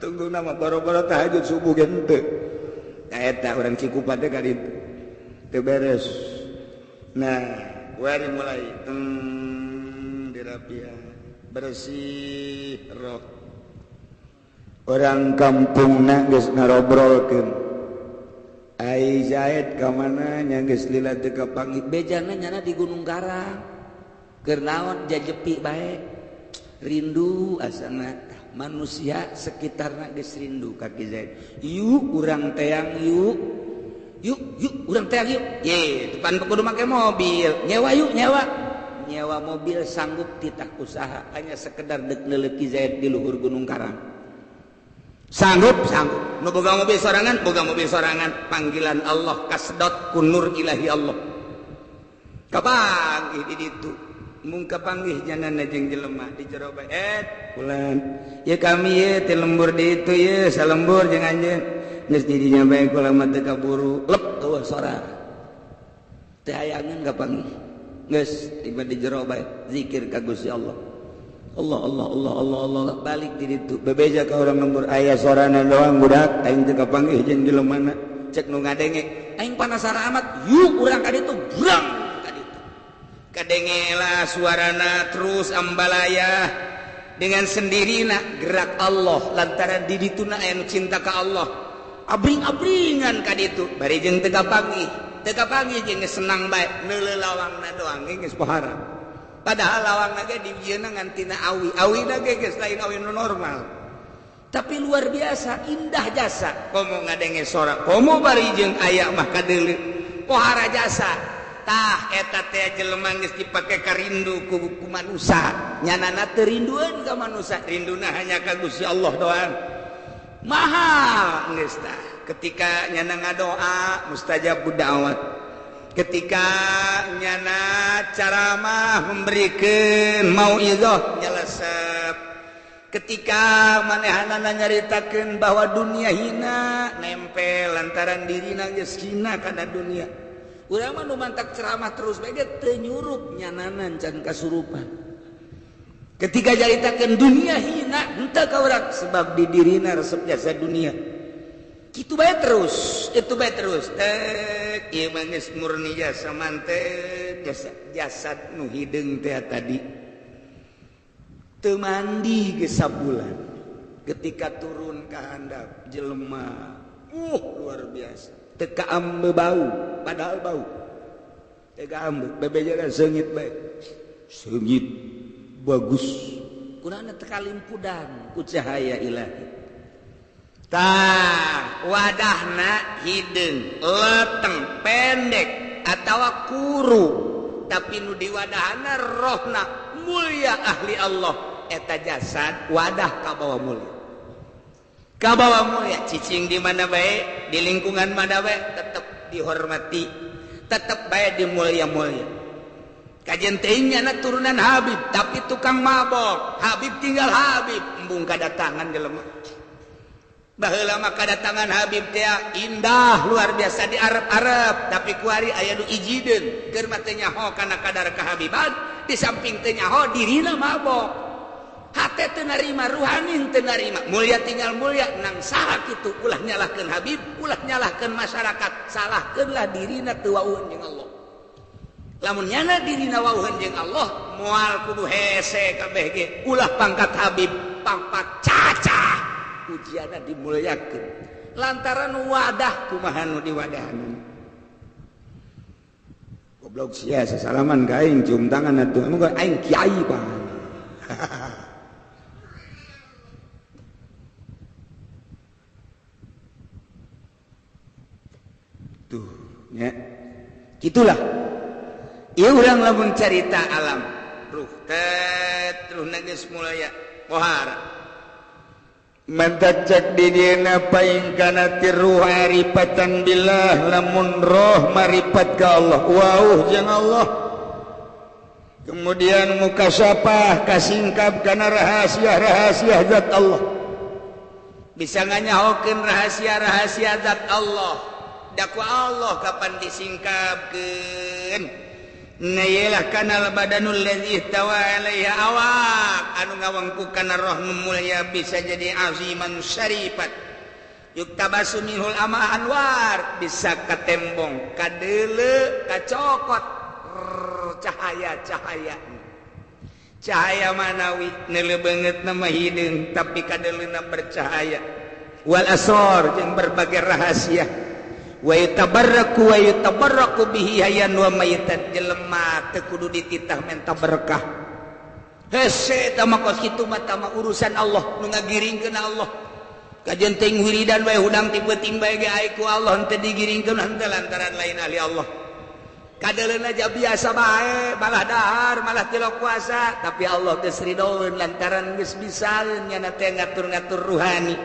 Tungguna mah boro-boro tahajud subuh ge henteu. Ka eta urang Cikupa teh ka ditu. Teu beres. Nah, wari mulai dirapian, bersih roh. Orang kampungna geus ngarobrolkeun. Ai Zaid ka mana nya geus lila teu kapanggih. Bejana nyana di Gunung Karang. Keur naon jajepi bae. Rindu asana manusia sekitarna geus rindu ka Ki Zaid. Yuk urang teang yuk. Yuk, urang teh yuk. Ye, depan kudu make mobil. Nyewa yuk, nyewa. Nyewa mobil sanggup titah usaha hanya sekedar deuk neuleuh Ki Zaid di luhur Gunung Karang. Sanggup. Nu boga mobil sorangan, panggilan Allah kasedot ku nur ilahi Allah. Kapanggih di ditu. Mung kapanggih janana jeung jelema di jero bae. Pulan. Ya kami ye teh lembur di itu ye, salembur jeung anjeun. Geus didinya bae kula mah teu kaburu lep eueuh sora. Teh hayangeun kapanggih. Geus tiba di jero bae zikir ka Gusti Allah. Allah balik di ditu bebeja ka orang lembur aya sorana doang budak aing teu kapanggih jeung jelemana cek nu ngadenge aing panasara amat yuk urang ka ditu burang ka ditu kadenge lah suarana terus ambalaya dengan sendirina gerak Allah lantaran di dituna aya nu cinta ka Allah abring-abringan ka ditu bari jeung teu kapanggih jeung senang bae neuleuh lawangna doang geus pohara. Padahal lawang naga di wieuna ngantina awi naga geus lain awi normal tapi luar biasa indah jasa komo ngadenge sora komo bari jeung aya mah kadeuleu pohara jasa tah eta teh jelema geus dipake karindu ku manusia nyanana teu rindueun ka manusia rinduna hanya ka Gusti Allah doang mahal geus tah ketika nyana ngadoa mustajab da'wat ketika nyana ceramah memberikan mauizah nyelesep ketika manehanana nyaritakeun bahwa dunia hina nempel lantaran dirina geus hina kana dunia urang mah nu mantak ceramah terus bae teu nyurup nyanana can kasurupan ketika nyaritakeun dunia hina henteu ka urang sebab di dirina resep jasa dunia itu bae terus ieu mah geus murni jasa mantep jasad nu hideung teh tadi teu mandi geus sabulan ketika turun ka handap jelema luar biasa teu kaambe bau padahal bau teu kaambe bebejaran seungit bae seungit bagus kunaana teu kalimpudan ku cahaya ilahi tah wadahna hideung leteng pendek atawa kuru tapi nu di wadahna rohna mulia ahli Allah eta jasad wadah ka bawah mulia cicing di mana bae di lingkungan mana bae tetep dihormati tetep bae di mulia kajian teuing nya turunan Habib tapi tukang mabok Habib tinggal Habib embung kadatangan jelema baheula mah kadatangan Habib teh indah luar biasa di Arab tapi kuari aya nu ijideun keur mah teu nyaho kana kadar kehabiban di samping teu nyaho dirina mabok hate teu narima ruhani teu narima mulia tinggal mulia nang saha kitu ulah nyalahkeun Habib ulah nyalahkeun masyarakat salahkeunlah dirina teu wauheun jeung Allah lamun nyana dirina wauheun jeung Allah moal kudu hese kabeh ge ulah pangkat Habib pangkat cacah ujiana dimuliakeun lantaran wadah kumaha nu diwadahan goblok sia sasalaman ka aing cium tangan atuh mun aing kiai Pak tuh nya gitulah ieu urang lamun carita alam ruh terus nangis mulaya pohara mantak cak di dina paing kana tiru haripatan billah lamun roh maripat ka Allah wauh jeung Allah kemudian mukasyafah kasingkap kana rahasia zat Allah bisa nganyahokeun rahasia zat Allah dakwa Allah kapan disingkapkeun nayalah kanal badanul ladzi tawa alaiha awak anu ngawangku kana roh nu mulia bisa jadi aziman syarifat yuktabasu minhul ama anwar bisa katembong kadeuleu kacokot cahaya manawi neuleuh beungeut nama hideung tapi kadeuleuna bercahaya wal asrar jeung berbagai rahasia wa yutabarraku bihi hayyan wa mayitan jelema teu kudu dititah menta berkah hese eta mah kos kitu mah tama urusan Allah nu ngagiringkeun Allah kajian teuing wiridan bae hudang ti peuting bae ge aya ku Allah henteu digiringkeun henteu lantaran lain ahli Allah kadeuleuna aja biasa bae malah dahar malah tilo puasa tapi Allah geus ridhoeun lantaran geus bisaeun nyana teh ngatur-ngatur ruhani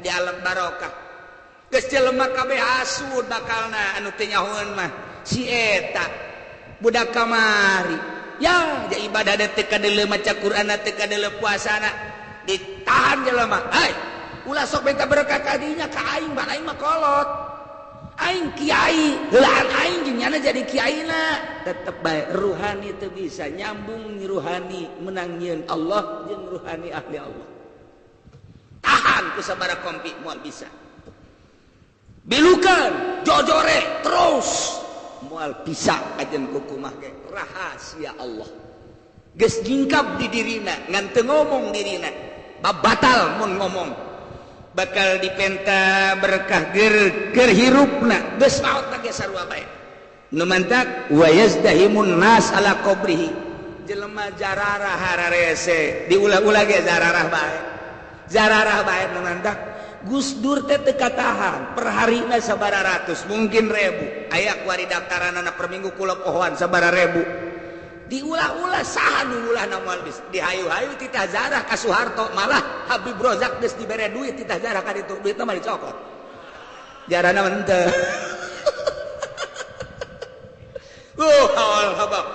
di alam barokah geus jelema kabeh hasud bakalna anu teu nyahoeun mah si eta budak kamari ya ibadah teu kadeuleu maca Qur'an teu kadeuleu puasana ditahan jelema ulah sok benta berkah ka dinya ka aing ban aing mah kolot aing kiai helaan aing jeung nyana jadi kiaina tetep bae ruhani teu bisa nyambung ruhani menang nyieun Allah jeung ruhani ahli Allah tahan ku sabaraha kompi moal bisa bilukan jojore terus moal bisa ajen kukumah ge rahasia Allah geus jingkap di dirina ngan teu ngomong dirina batal mun ngomong bakal dipenta berkah ger hirupna geus maot lagi sarua bae nu mantak wa yazdahimun nas ala qabrihi jelema jararah hararese diulah-ulah ge jararah bae nu mantak Gus Dur teh teu katahan per harina sabaraha ratus mungkin ribu aya kuari daftaranana per minggu kula pohoan sabaraha ribu diulah-ulah saha nu ulahna moal bis dihayu-hayu titah zarah ka Soeharto malah Habib Rozak geus dibere duit titah zarah ka ditu duitna mah dicokot jarana mah teu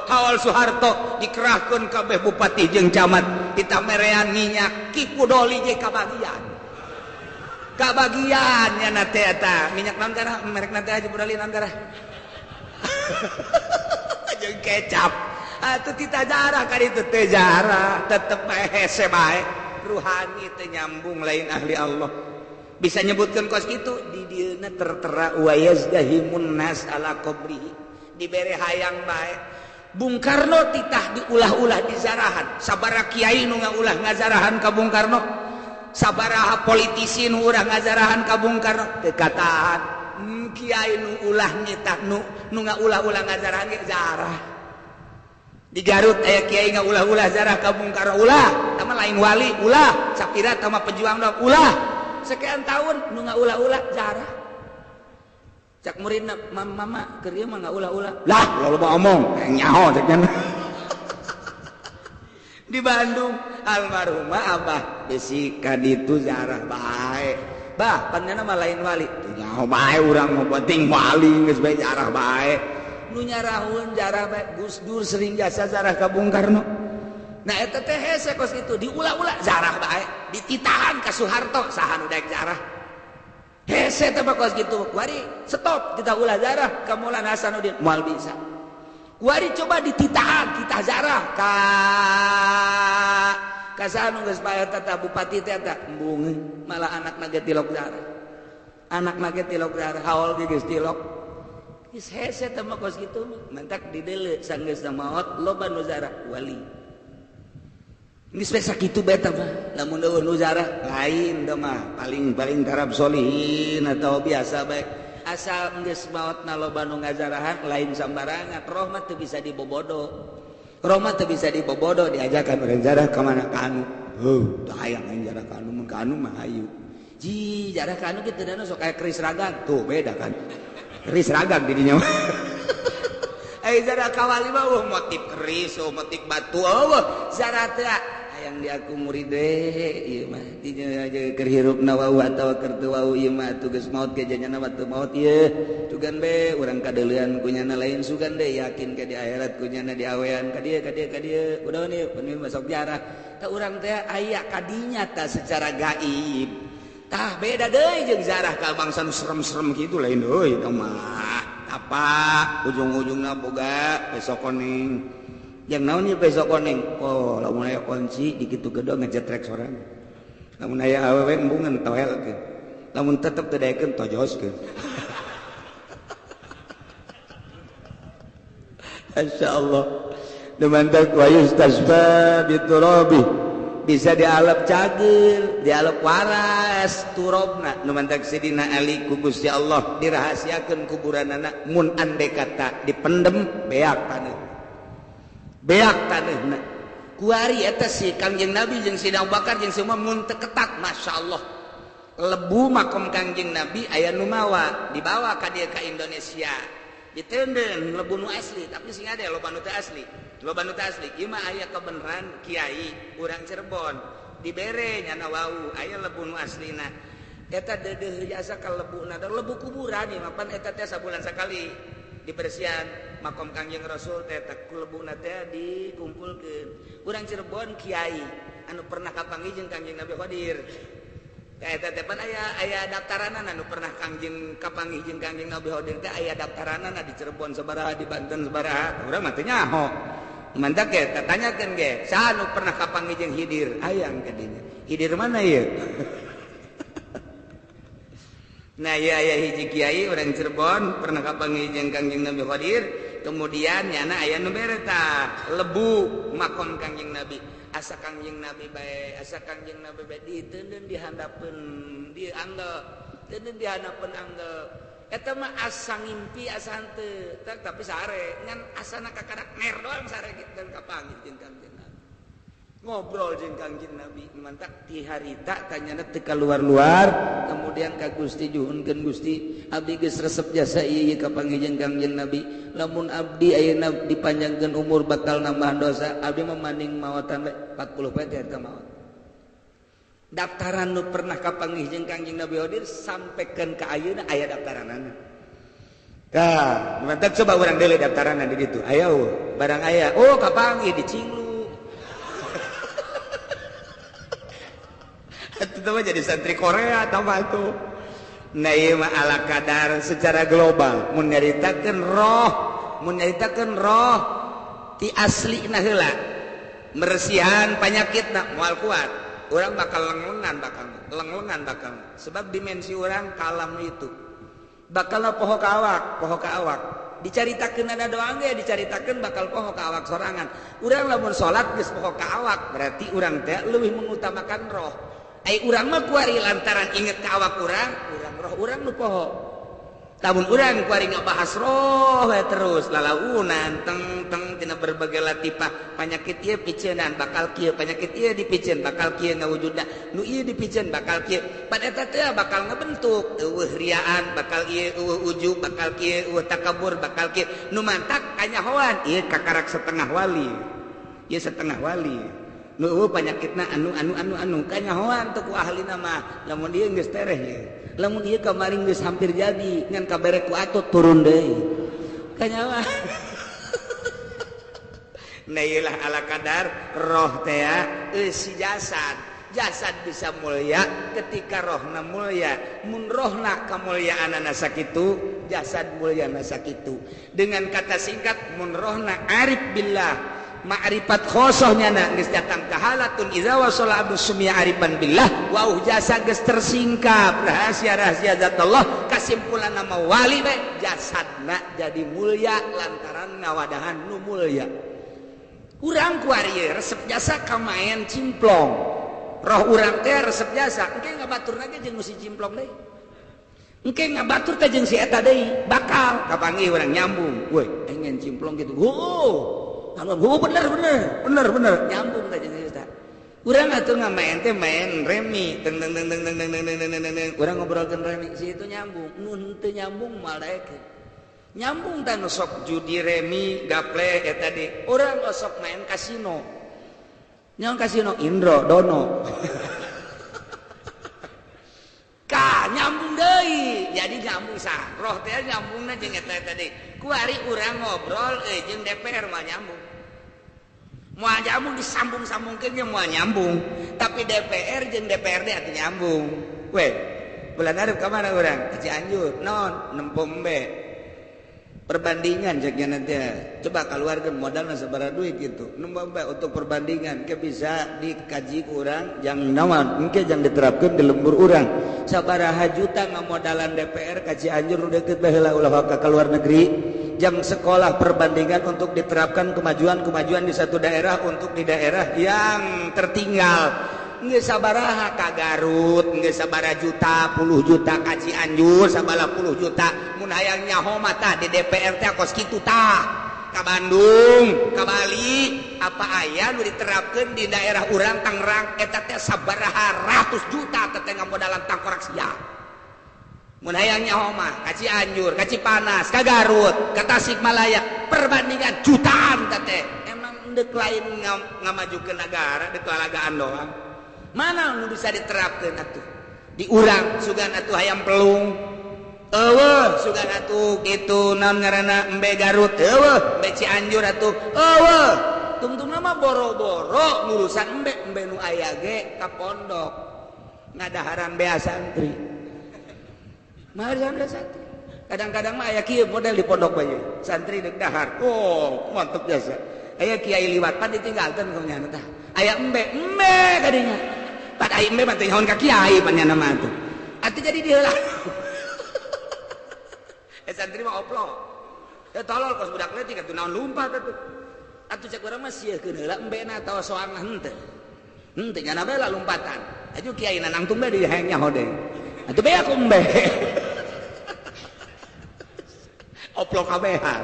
hawal Soeharto dikerahkeun kabeh bupati jeung camat titah merean minyak kikudoli ge kabagian nya teh eta minyak naon kana merekna teh Haji Budali naon kana jeung kecap atuh tita jarah ka ditu teh jarah tetep bae hese bae ruhani teh nyambung lain ahli Allah bisa nyebutkeun kos kitu di dieuna tertera wa yazdahimun nas ala qabrihi dibere hayang bae Bung Karno titah diulah-ulah di zarahan sabaraha kiai nu ngaulah ngazarahan ka Bung Karno sabaraha politisi nu urang ngazarahan ka Bung Karno teu katahan kiai nu ulah nyitah nu ngaulah-ulah ngazarahan ge zarah di Garut aya kiai ngaulah-ulah zarah ka Bung Karno ulah tama lain wali ulah sapira tama pejuang ulah sekian tahun nu ngaulah-ulah zarah cak muridna mama keur ieu mah ngaulah-ulah lah loba omong nyaho cek nya di Bandung almarhumah abah besi ka ditu zarah bae bah panjana mah lain wali nyaho bae urang mah penting wali geus bae zarah bae nu nyarahun zarah bae Gus Dur sering jasa zarah ka Bung Karno nah eta teh hese kos kitu diulah-ulah zarah bae dititahan ka Soeharto saha nu daek zarah hese teh kos kitu kuari stop kita ulah zarah ka Maulana Hasanuddin moal bisa kuari coba dititahan kita zarah ka sanu geus bae eta bupati teh eta embung malah anakna ge tilok zarah haol ge geus tilok geus hese teh mah kos kitu mentak dideuleu sanggeus maot loba nu zarah wali geus bae sakitu bae teh mah lamun eueuh nu zarah lain teh mah paling karab solihin atau biasa bae asal geus maotna loba nu ngazarahan lain sambarangan roh mah teu bisa dibobodo diajakan urang zarah ka mana ka anu teu hayang aing zarah ka anu mun ka anu mah hayu ji zarah ka anu kitu dana sok aya keris ragag tuh beda kan keris ragag di dinya zarah ka wali mah motif keris motif batu zarah teh hayang di aku murid ieu mah dinya keur hirupna wau atawa keur teu wau ieu mah tugas maot ke janyana waktu maot ieu tugan be urang kadeulean kunyana lain sugan deh yakin ke di akhirat kunyana di awean ka dieu kudaon ieu peuneun masuk jarah tah urang teh aya kadinya tah secara gaib tah beda deui jeung zarah ka bangsa nu serem-serem kitu lain euy tah mah apa ujung-ujungna boga besok koneng yang naon ieu besok koneng lamun aya kunci di kitu gedong ngejetrek sorang lamun aya awewe embungan tohelkeun lamun tetep teu daekeun tojoskeun masyaallah demantak wa yustasba biturabi bisa dialep cager dialep waras turabna demantak sidina Ali ku Gusti Allah dirahasiakeun kuburanana mun andai kata dipendem beak taneuhna kuari eta si Kangjeng Nabi jeung Sidina Abu Bakar jeung semua mun teu ketat masyaallah lebu makom Kangjeng Nabi aya nu mawa dibawa ka dieu ka Indonesia diteudeun lebu nu asli tapi sing ade loba nu teu asli ieu mah aya kebenaran kiai urang Cirebon dibere nyana wau aya lebu nu aslina eta deudeuh jasa ka lebuna da lebu kuburan ieu mah pan eta teh sabulan sakali dibersihan makom Kangjeng Rasul teh lebuna teh dikumpulkeun urang Cirebon kiai anu pernah kapanggih jeung Kangjeng Nabi Qadir Eta teh pan aya daftaranna nu pernah Kangjeng kapanggih jeung Kangjeng Nabi hadir teh aya daftaranna di Cirebon sabaraha di Banten sabaraha urang mah teu nyaho mantak ge tanyakeun ge saha nu pernah kapanggih jeung Hidir hayang ka dinya Hidir mana ieu nah ya hiji kiai urang Cirebon pernah kapanggih jeung Kangjeng Nabi hadir kemudian nyana aya nu bere tah lebu makom Kangjeng Nabi asa Kangjeng Nabi bae diteundeun dihandapeun di angge teudeun dihandapeun angge eta mah asa ngimpi asa henteu tapi sare ngan asana kakarak ner doang sare kitu kapanggih jeung Kangjeng Nabi ngobrol jeung Kangjeng Nabi mantap ti harita tanyana teu kaluar-luar kemudian ka Gusti juhunkeun Gusti abdi geus resep jasa ieu kapanggih jeung Kangjeng Nabi lamun abdi ayeuna dipanjangkeun umur bakal nambah dosa abdi mah manding maotan 40 poe teh maot daftaran nu pernah kapanggih jeung Kangjeng Nabi hadir sampekeun ka ayeuna aya daftaranana tah mantap coba urang deuleu daftaranna di ditu aya barang aya kapanggih di Cinglu itu mah jadi santri Korea atau apa tuh nah iya mah ala kadar secara global mun nyaritakeun roh ti aslina heula meresihan panyakitna moal kuat urang bakal lenglungan bakal sebab dimensi urang kalam itu bakal poho ka awak dicaritakeun ada doang ge dicaritakeun bakal poho ka awak sorangan urang lamun salat geus poho ka awak berarti urang teh leuwih mengutamakan roh urang mah kuari lantaran inget ka awak urang roh urang nu poho tamun urang kuari ngabahas roh we terus lalaunan teng tina berbagai latifah panyakit ieu piceunan bakal kieu panyakit ieu dipicen bakal kieu ngawujudna nu ieu dipicen bakal kieu pan eta teh bakal ngabentuk eueuh riaan bakal ieu eueuh ujub bakal kieu eueuh takabur bakal kieu nu mantak kanyahoan ieu kakarak setengah wali ieu setengah wali nu panyakitna anu kanyahoan teu ku ahlina mah lamun ieu geus tereh ye lamun ieu kamari geus hampir jadi ngan kabere ku atut turun deui kanyahoan nah ieulah ala kadar roh teh si jasad bisa mulia ketika rohna mulia mun rohna kamuliaanana sakitu jasad mulyana sakitu dengan kata singkat mun rohna arif billah ma'rifat khosohnya geus datang kahalatun iza wasala abdu sumia arifan billah wa jasa geus tersingkap rahasia-rahasia zat Allah kasimpulan nama wali we jasadna jadi mulia lantaran ngawadahan nu mulia urang kuari resep jasa kamaen cimplong roh urang teh resep jasa engke ngabaturna ge jeung nu si cimplong deui engke ngabatur teh jeung si eta deui bakal kapanggih urang nyambung woi engen cimplong gitu bener nyambung teh jeung eta urang atuh ngamain teh main remi teng urang ngobrolkeun remi si itu nyambung nun teu nyambung moal daekeun nyambung teh nu sok judi remi gaple eta di urang sok main kasino nyaon kasino Indro Dono ka nyambung deui jadi nyambung sah roh teh nyambungna jeung eta tadi kuari urang ngobrol jeung DPR mah nyambung moal nyambung disambung-sambungkeun ge moal nyambung tapi DPR jeung DPRD atuh nyambung we bulan arep ka mana urang ka Cianjur naon nempombe perbandingan ceknya nanti coba keluarkan modalnya sabaraha duit gitu nempombe untuk perbandingan ke bisa dikaji ku urang jang naon engke jang diterapkeun di lembur urang sabaraha juta ngamodalan DPR ka Cianjur deukeut baheula ulah ka luar negeri jam sekolah perbandingan untuk diterapkan kemajuan di satu daerah untuk di daerah yang tertinggal geus sabaraha ka Garut geus sabaraha juta puluh juta ka Cianjur sabaraha puluh juta mun hayang nyaho mah tah di DPR teh kos kitu tah ka Bandung ka Bali apa aya nu diterapkeun di daerah urang Tangerang eta teh sabaraha ratus juta teh ngamodalan tangkorak sia mun hayang nyaho mah ka Cianjur ka Cipanas ka Garut ka Tasikmalaya perbandingan jutaan teh emang deuk lain ngamajukeun negara deuk lalagaan doang mana nu bisa diterapkeun atuh di urang sugan atuh hayam pelung eueuh sugan atuh kitu naon ngaranna embe Garut eueuh embe Cianjur atuh eueuh tungtungna mah boro-boro ngurusan embe nu aya ge ka pondok ngadaharan bea santri. Marian santri. Kadang-kadang mah aya kieu model di pondok bae. Santri deuk dahar. Oh, mantep biasa. Aya kiai liwat pan ditinggalkeun ku nya tah. Aya embe kadinya. Pan aya embe mah teh nyaon ka kiai pan nya mah tuh. Atuh jadi diheula. Santri mah oplok. Tolol kos budak leutik atuh naon lumpat atuh. Atuh cek urang mah sieukkeun heula embena atawa soangna henteu. Henteu nya bela lompatan. Aju kiai nanang tumbe di hayang nyaho deui. Atuh bea ku embe. Oplok kabehan.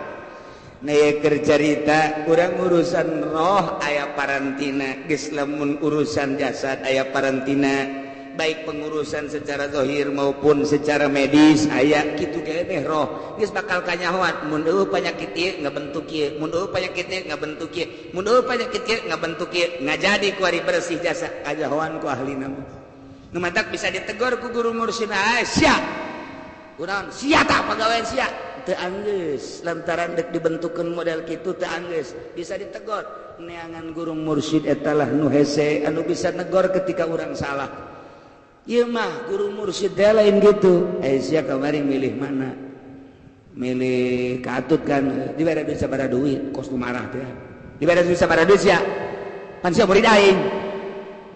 Neker cerita urang urusan roh aya parantina, geus lamun urusan jasad aya parantina, baik pengurusan secara zahir maupun secara medis aya kitu keneh roh. Geus bakal kanyahoan mun eueuh panyakit ieu ngabentuk ieu, mun eueuh panyakit ieu ngabentuk ieu, mun eueuh panyakit ieu ngabentuk ieu, ngajadi ku ari bersih jasa kajahoan ku ahlina mah. Nu matak bisa ditegur ku guru mursyidna, sia. Kunaon? Sia tah pagawean sia. Teu anggeus lantaran dek dibentukeun model kitu teu anggeus bisa ditegor. Neangan guru mursyid eta lah nu hese anu bisa negor ketika urang salah. Ieu mah guru mursyid teh lain gitu. Sia kamari milih mana? Milih katut kan dibere duit sabaraha duit, kos tu marah teh. Dibere duit sabaraha duit sia? Pan sia murid aing.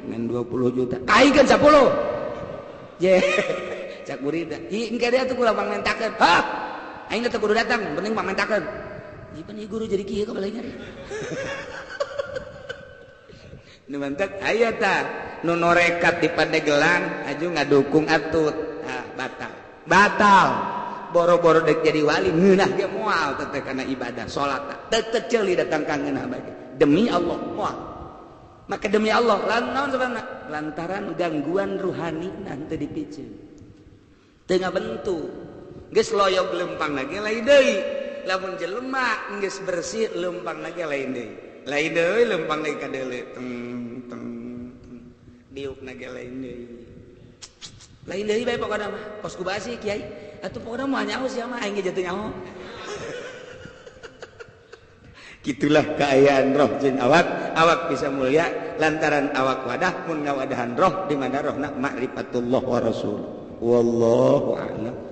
Ngan 20 juta. Aing kan 10. Ye. Cak murid. Ih engke dia tuh kula mangmentakeun. Hah? Aing teh kudu datang, penting pamentakeun. Jipan ieu guru jadi kieu kabalaingan. Nu mantek aya tah nu norekat di Pandegelang aju ngadukung atut. Ah, batal. Batal. Boro-boro dek jadi wali ngeunah ge moal teh kana ibadah salat teh. Teu ceuli datang ka ngeunah bae. Demi Allah moal. Maka demi Allah naon sebenarnya lantaran gangguan ruhani teu dipicieun. Teu ngabentu. Geus loyog leumpang lagi lain deui. Lamun jelema geus bersih leumpang lagi lain deui. Lain deui leumpang lagi kadeuleu. Teng diuk lagi lain deui. Lain deui bae pokona mah. Kos ku basi kiai. Atuh pokona mah nyaho sia mah aing ge jatuh nyaho. Kitulah keayaan roh jeung awak bisa mulia lantaran awak wadah mun ngawadahan roh di mana rohna ma'rifatullah wa rasul. Wallahu a'lam.